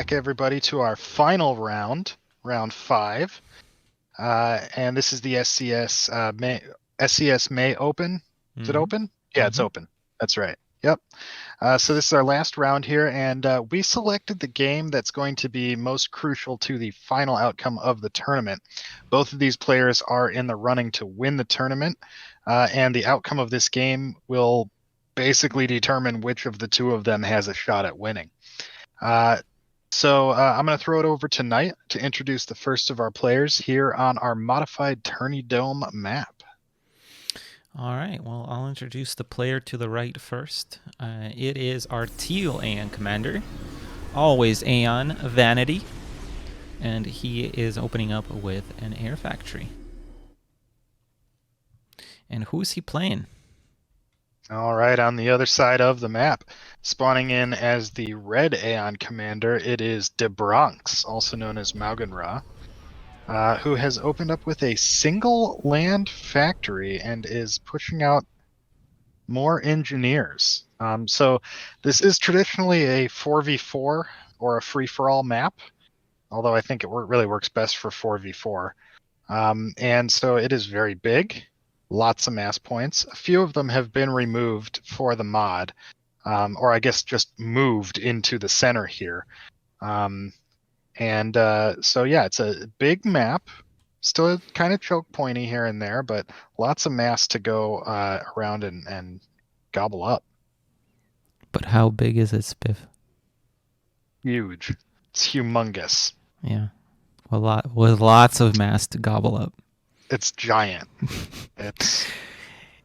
back, everybody, to our final round, round 5. And this is the SCS May Open. Is it open? Yeah, it's open. That's right. Yep. So this is our last round here, and we selected the game that's going to be most crucial to the final outcome of the tournament. Both of these players are in the running to win the tournament, and the outcome of this game will basically determine which of the two of them has a shot at winning. So I'm going to throw it over to Nite to introduce the first of our players here on our modified Tourney Dome map. All right, well, I'll introduce the player to the right first. It is our teal Aeon commander, always Aeon Vanady, and he is opening up with an air factory. And who's he playing? All right, on the other side of the map, spawning in as the red Aeon commander, it is Bronx, also known as Maugenra, who has opened up with a single land factory and is pushing out more engineers. So this is traditionally a 4v4 or a free-for-all map, although I think it really works best for 4v4. And so it is very big. Lots of mass points. A few of them have been removed for the mod, or I guess just moved into the center here. So yeah, it's a big map. Still kind of choke pointy here and there, but lots of mass to go around and gobble up. But how big is it, Spiff? Huge. It's humongous. Yeah, with lots of mass to gobble up. It's giant. It's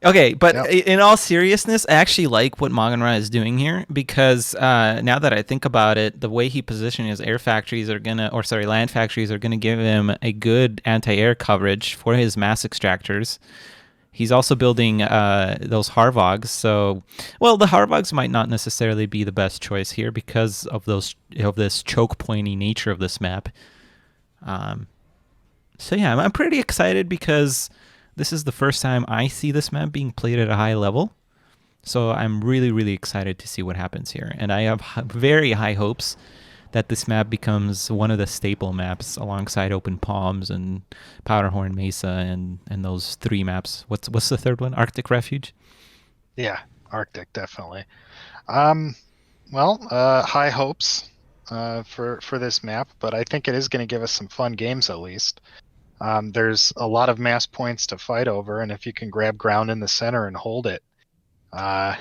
okay, but in all seriousness, I actually like what Maugenra is doing here because now that I think about it, the way he positioned his land factories are gonna give him a good anti-air coverage for his mass extractors. He's also building those Harvogs, so the Harvogs might not necessarily be the best choice here because of this choke pointy nature of this map. So yeah, I'm pretty excited because this is the first time I see this map being played at a high level. So I'm really, really excited to see what happens here. And I have very high hopes that this map becomes one of the staple maps alongside Open Palms and Powderhorn Mesa and those 3 maps. What's the third one? Arctic Refuge? Yeah, Arctic, definitely. High hopes for this map, but I think it is going to give us some fun games at least. There's a lot of mass points to fight over, and if you can grab ground in the center and hold it, I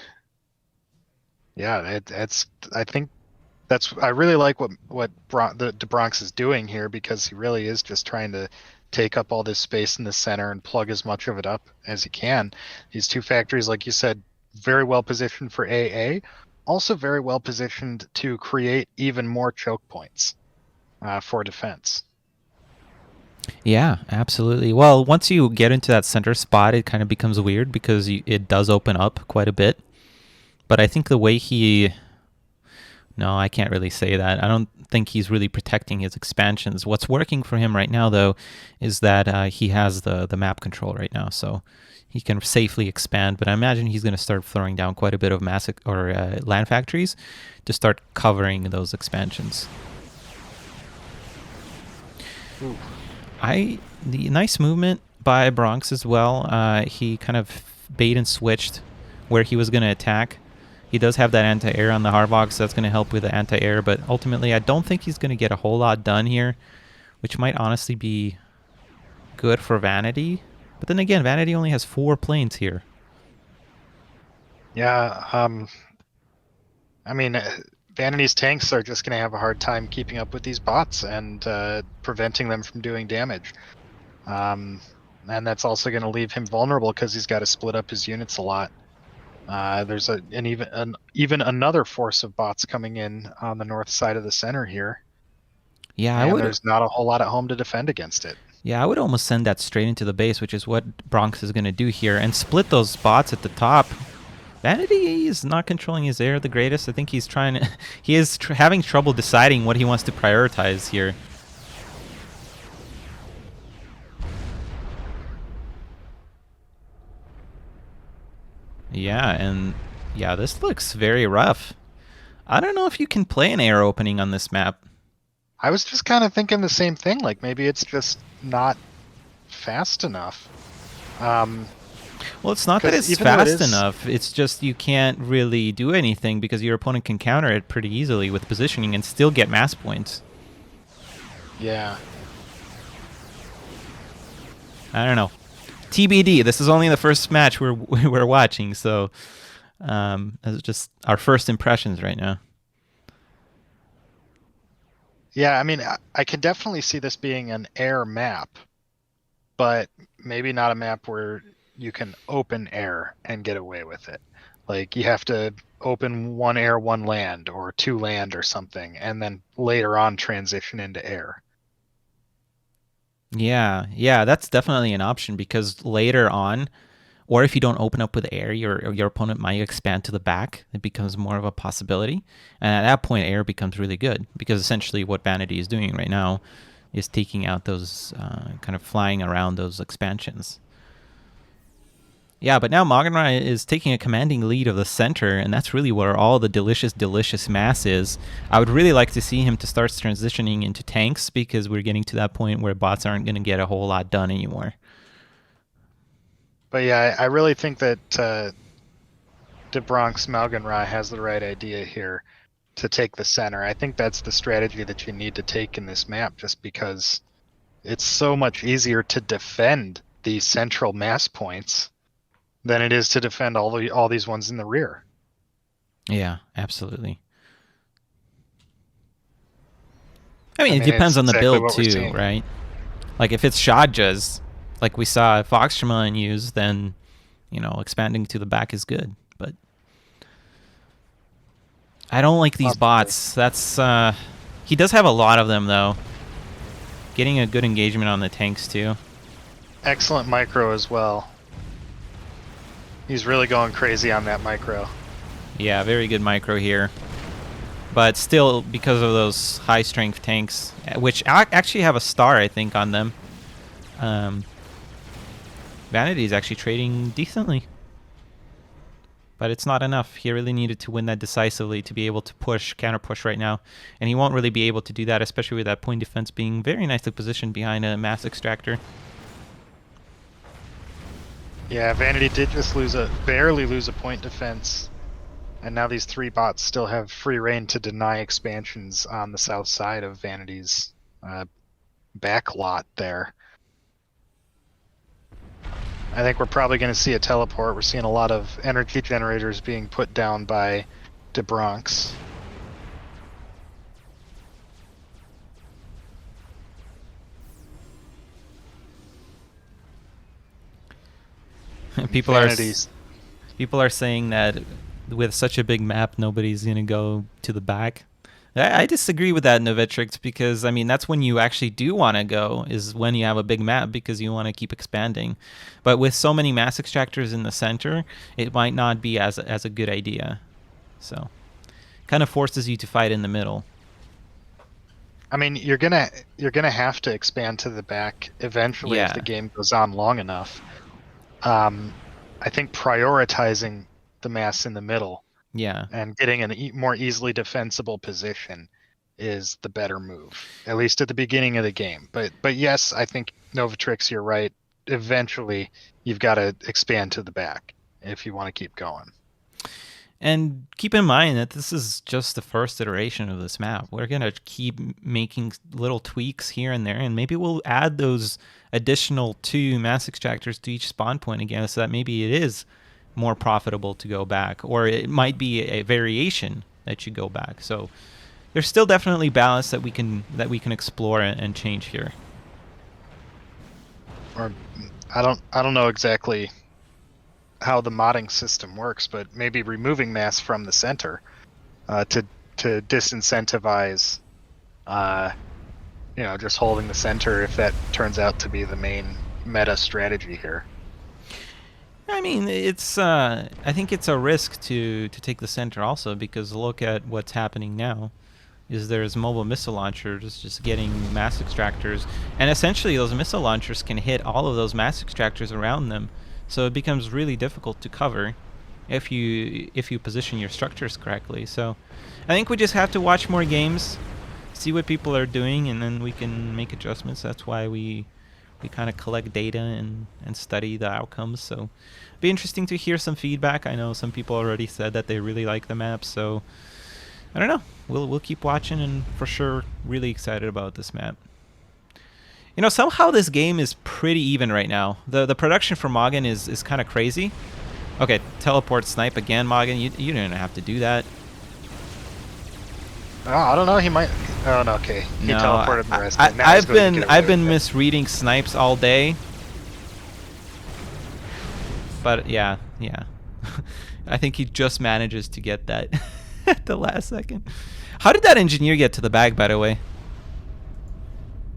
really like what the Bronx is doing here because he really is just trying to take up all this space in the center and plug as much of it up as he can. These 2 factories, like you said, very well positioned for AA, also very well positioned to create even more choke points for defense. Yeah, absolutely. Well, once you get into that center spot, it kind of becomes weird because it does open up quite a bit. But I think the way no, I can't really say that. I don't think he's really protecting his expansions. What's working for him right now, though, is that he has the map control right now, so he can safely expand. But I imagine he's going to start throwing down quite a bit of land factories to start covering those expansions. Ooh. The nice movement by Bronx as well. He kind of bait and switched where he was going to attack. He does have that anti-air on the Harvog, so that's going to help with the anti-air, but ultimately I don't think he's going to get a whole lot done here, which might honestly be good for Vanady. But then again, Vanady only has 4 planes here. Yeah, Vanity's tanks are just going to have a hard time keeping up with these bots and preventing them from doing damage. And that's also going to leave him vulnerable because he's got to split up his units a lot. There's even another force of bots coming in on the north side of the center here. Yeah, there's not a whole lot at home to defend against it. Yeah, I would almost send that straight into the base, which is what Bronx is going to do here, and split those bots at the top. Vanady is not controlling his air the greatest. I think he's having trouble deciding what he wants to prioritize here. Yeah, this looks very rough. I don't know if you can play an air opening on this map. I was just kind of thinking the same thing. Like maybe it's just not fast enough. Well, it's not that Because it's even though it fast is, enough. It's just you can't really do anything because your opponent can counter it pretty easily with positioning and still get mass points. yeah, I don't know. TBD. This is only the first match we're watching, so that's just our first impressions right now. yeah. I mean, I can definitely see this being an air map, but maybe not a map where you can open air and get away with it. Like you have to open one air, one land, or two land or something, and then later on transition into air. Yeah, yeah, that's definitely an option because later on, or if you don't open up with air, your opponent might expand to the back. It becomes more of a possibility, and at that point, air becomes really good because essentially what Vanity is doing right now is taking out those kind of flying around those expansions. Yeah, but now Magenrai is taking a commanding lead of the center, and that's really where all the delicious, delicious mass is. I would really like to see him to start transitioning into tanks because we're getting to that point where bots aren't going to get a whole lot done anymore. But yeah, I really think that De Bronx Malganrai has the right idea here to take the center. I think that's the strategy that you need to take in this map, just because it's so much easier to defend these central mass points than it is to defend all these ones in the rear. Yeah, absolutely. I mean, I it mean, depends it's on the exactly build what we're too, seeing. right? Like if it's Shadjas, like we saw Foxtremon use, then expanding to the back is good. But I don't like these Possibly. bots. That's he does have a lot of them though. Getting a good engagement on the tanks too. Excellent micro as well. He's really going crazy on that micro. Yeah, very good micro here. But still, because of those high strength tanks, which actually have a star, I think, on them, um, Vanity is actually trading decently. But it's not enough. He really needed to win that decisively to be able to push, counter push right now. And he won't really be able to do that, especially with that point defense being very nicely positioned behind a mass extractor. Yeah, Vanity did just barely lose a point defense. And now these three bots still have free reign to deny expansions on the south side of Vanity's back lot there. I think we're probably going to see a teleport. We're seeing a lot of energy generators being put down by De Bronx. people are Vanity's. people are saying that with such a big map, nobody's gonna go to the back. I disagree with that, Novetrix, because I mean that's when you actually do want to go is when you have a big map because you want to keep expanding. But with so many mass extractors in the center, it might not be as a good idea. So, kind of forces you to fight in the middle. I mean, you're gonna have to expand to the back eventually if the Yeah, game goes on long enough. Um, I think prioritizing the mass in the middle yeah. and getting a more easily defensible position is the better move, at least at the beginning of the game. But yes, I think Novatrix, you're right. Eventually, you've got to expand to the back if you want to keep going. And keep in mind that this is just the first iteration of this map. We're going to keep making little tweaks here and there, and maybe we'll add those additional 2 mass extractors to each spawn point again so that maybe it is more profitable to go back, or it might be a variation that you go back. So there's still definitely balance that we can explore and change here. Or I don't know exactly how the modding system works, but maybe removing mass from the center to disincentivize just holding the center if that turns out to be the main meta strategy here. I mean, it's I think it's a risk to take the center also because look at what's happening now. Is there's mobile missile launchers just getting mass extractors, and essentially those missile launchers can hit all of those mass extractors around them, so it becomes really difficult to cover if you position your structures correctly. So I think we just have to watch more games, see what people are doing, and then we can make adjustments. That's why we kind of collect data and study the outcomes. So it'd be interesting to hear some feedback. I know some people already said that they really like the map, so I don't know. We'll keep watching, and for sure, really excited about this map. You know, somehow this game is pretty even right now. The production for Moggen is kind of crazy. Okay, teleport snipe again, Moggen. You didn't have to do that. Oh, I don't know. He might. Oh no. Okay. He No, teleported the rest. Now he's going to get away I've been with it. misreading snipes all day. But yeah. I think he just manages to get that at the last second. How did that engineer get to the bag, by the way?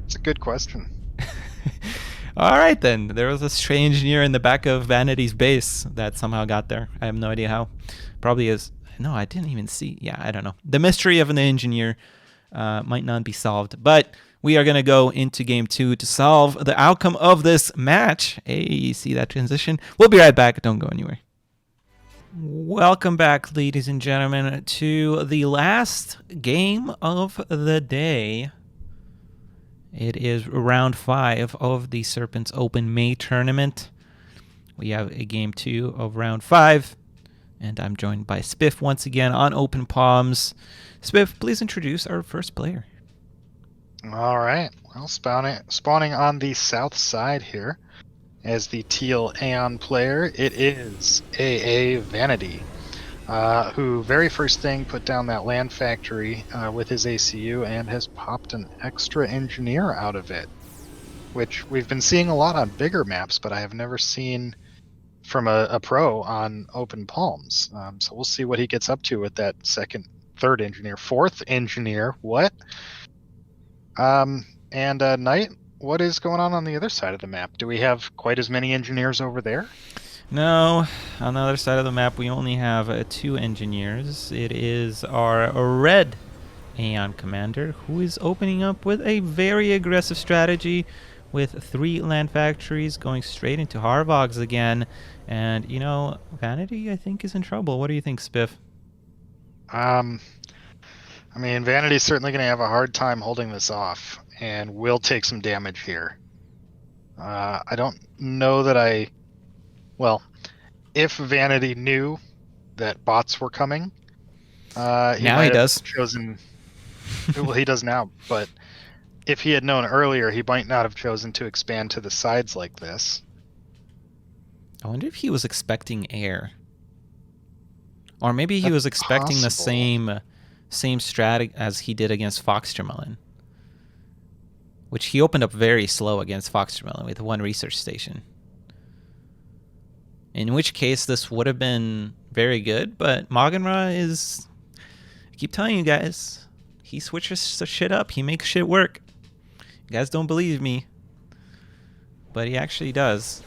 It's a good question. All right, then. There was a stray engineer in the back of Vanity's base that somehow got there. I have no idea how. Probably is. No, I didn't even see. Yeah, I don't know. The mystery of an engineer might not be solved. But we are going to go into game 2 to solve the outcome of this match. Hey, see that transition? We'll be right back. Don't go anywhere. Welcome back, ladies and gentlemen, to the last game of the day. It is round 5 of the Serpent's Open May tournament. We have a game 2 of round 5. And I'm joined by Spiff once again on Open Palms. Spiff, please introduce our first player. All right. Well, spawning on the south side here as the teal Aeon player, it is AA Vanady, who very first thing put down that land factory with his ACU and has popped an extra engineer out of it, which we've been seeing a lot on bigger maps, but I have never seen from a pro on Open Palms. So we'll see what he gets up to with that third engineer, fourth engineer. What? And Nite, what is going on the other side of the map? Do we have quite as many engineers over there? No, on the other side of the map, we only have 2 engineers. It is our red Aeon commander, who is opening up with a very aggressive strategy with 3 land factories going straight into Harvogs again. And, you know, Vanady, I think, is in trouble. What do you think, Spiff? I mean, Vanity's certainly going to have a hard time holding this off, and will take some damage here. I don't know that well, if Vanity knew that bots were coming, now he might does. have chosen. Well, he does now, but if he had known earlier, he might not have chosen to expand to the sides like this. I wonder if he was expecting air. Or maybe he was expecting possible. the same strat as he did against Foxtermelon, which he opened up very slow against Foxtermelon with 1 research station. In which case, this would have been very good, but Moggenra is... I keep telling you guys, he switches shit up. He makes shit work. You guys don't believe me, but he actually does.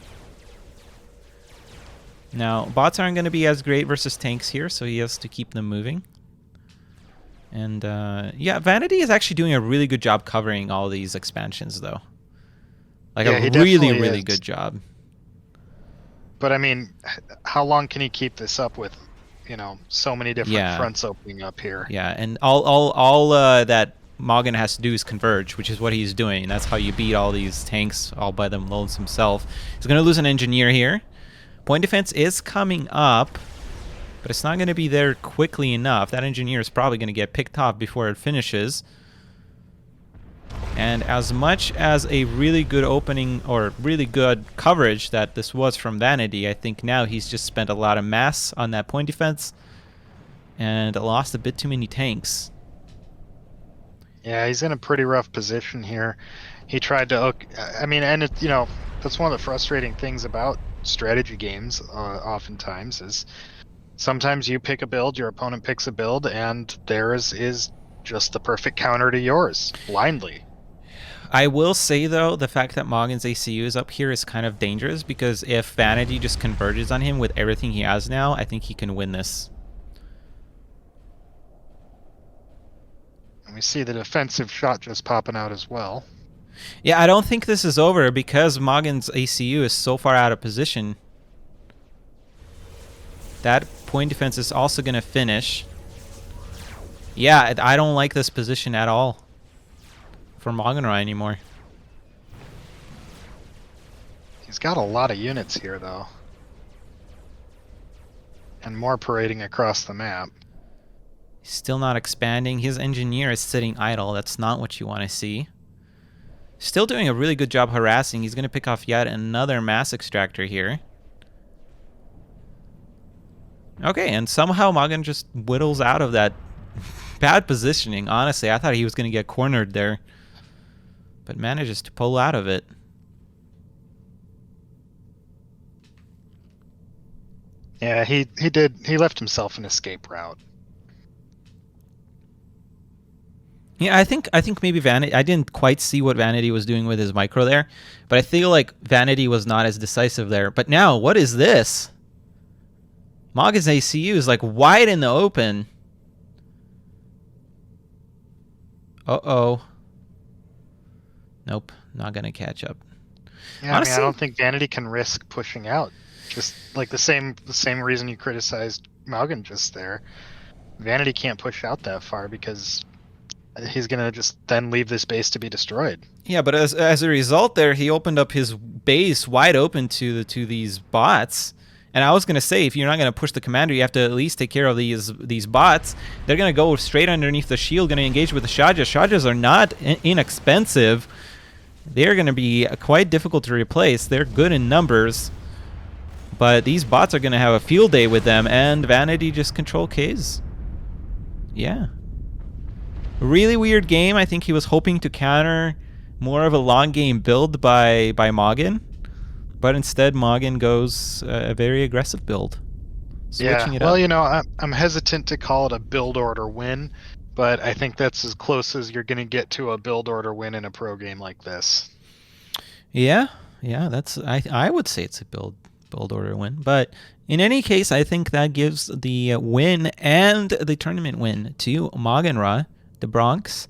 Now, bots aren't going to be as great versus tanks here, so he has to keep them moving. And, yeah, Vanity is actually doing a really good job covering all these expansions, though. Like, Yeah, a he really, definitely really is. good job. But I mean, how long can he keep this up with, so many different fronts opening up here? Yeah, and all that Moggen has to do is converge, which is what he's doing. That's how you beat all these tanks all by themselves himself. He's going to lose an engineer here. Point defense is coming up, but it's not going to be there quickly enough. That engineer is probably going to get picked off before it finishes. And as much as a really good opening or really good coverage that this was from Vanity, I think now he's just spent a lot of mass on that point defense and lost a bit too many tanks. Yeah, he's in a pretty rough position here. He tried to, and that's one of the frustrating things about strategy games. Oftentimes is sometimes you pick a build, your opponent picks a build, and theirs is just the perfect counter to yours blindly. I will say, though, the fact that Moggen's ACU is up here is kind of dangerous, because if Vanity just converges on him with everything he has now, I think he can win this. And we see the defensive shot just popping out as well. Yeah, I don't think this is over because Moggen's ACU is so far out of position. That point defense is also going to finish. Yeah, I don't like this position at all. for Magenra anymore. He's got a lot of units here, though. And more parading across the map. He's still not expanding. His engineer is sitting idle. That's not what you want to see. Still doing a really good job harassing. He's going to pick off yet another mass extractor here. Okay, and somehow Magen just whittles out of that bad positioning. Honestly, I thought he was going to get cornered there, but manages to pull out of it. Yeah, he did. He left himself an escape route. Yeah, I think maybe Vanady. I didn't quite see what Vanady was doing with his micro there, but I feel like Vanady was not as decisive there. But now, what is this? Magen's ACU is like wide in the open. Uh-oh. Nope, not gonna catch up. Yeah, honestly, I don't think Vanady can risk pushing out. Just like the same reason you criticized Magen just there. Vanady can't push out that far because he's gonna just then leave this base to be destroyed. Yeah, but as a result, there he opened up his base wide open to these bots. And I was gonna say, if you're not gonna push the commander, you have to at least take care of these bots. They're gonna go straight underneath the shield, gonna engage with the Shajas. Shajas are not inexpensive. They're gonna be quite difficult to replace. They're good in numbers, but these bots are gonna have a field day with them. And Vanady just control Ks. Yeah. Really weird game. I think he was hoping to counter more of a long game build by Magen, but instead Magen goes a very aggressive build, switching it up. Well, you know, I'm hesitant to call it a build order win, but I think that's as close as you're going to get to a build order win in a pro game like this. Yeah, that's I would say it's a build order win, but in any case, I think that gives the win and the tournament win to Magenra, the Bronx,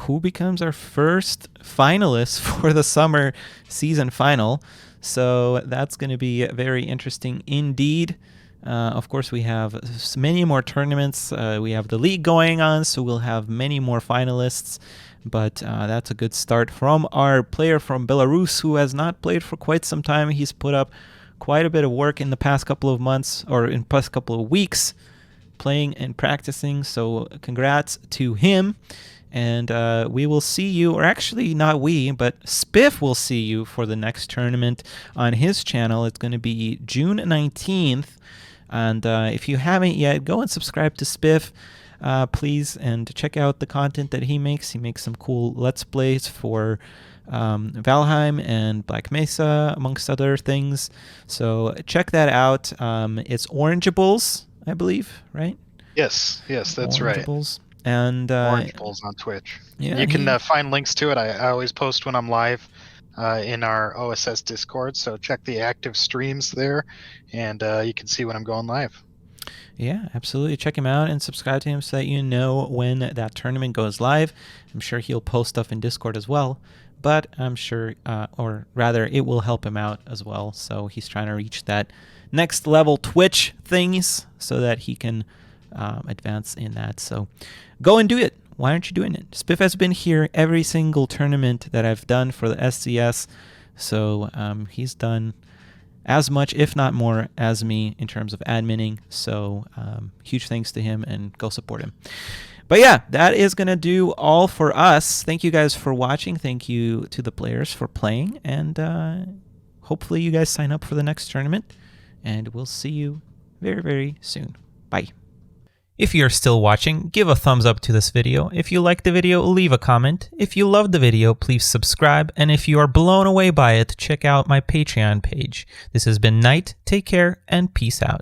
who becomes our first finalist for the summer season final. So that's going to be very interesting indeed. Of course, we have many more tournaments. We have the league going on, so we'll have many more finalists. But that's a good start from our player from Belarus, who has not played for quite some time. He's put up quite a bit of work in the past couple of months, or in past couple of weeks, playing and practicing. So congrats to him. And we will see you, or actually not we, but Spiff will see you for the next tournament on his channel. It's going to be June 19th. And if you haven't yet, go and subscribe to Spiff, please, and check out the content that he makes. He makes some cool Let's Plays for Valheim and Black Mesa, amongst other things. So check that out. It's Orangeables, I believe, right? Yes, that's Orangeables. right. And Orange Bulls on Twitch. Yeah, you can find links to it. I always post when I'm live in our OSS Discord, so check the active streams there, and you can see when I'm going live. Yeah, absolutely. Check him out and subscribe to him so that you know when that tournament goes live. I'm sure he'll post stuff in Discord as well, but I'm sure, or rather, it will help him out as well. So he's trying to reach that next level Twitch things so that he can advance in that. So go and do it. Why aren't you doing it? Spiff has been here every single tournament that I've done for the SCS, so he's done as much, if not more, as me in terms of adminning. So huge thanks to him, and go support him. But yeah, that is going to do all for us. Thank you guys for watching. Thank you to the players for playing, and hopefully you guys sign up for the next tournament, and we'll see you very, very soon. Bye. If you're still watching, give a thumbs up to this video. If you liked the video, leave a comment. If you loved the video, please subscribe. And if you are blown away by it, check out my Patreon page. This has been Nite. Take care and peace out.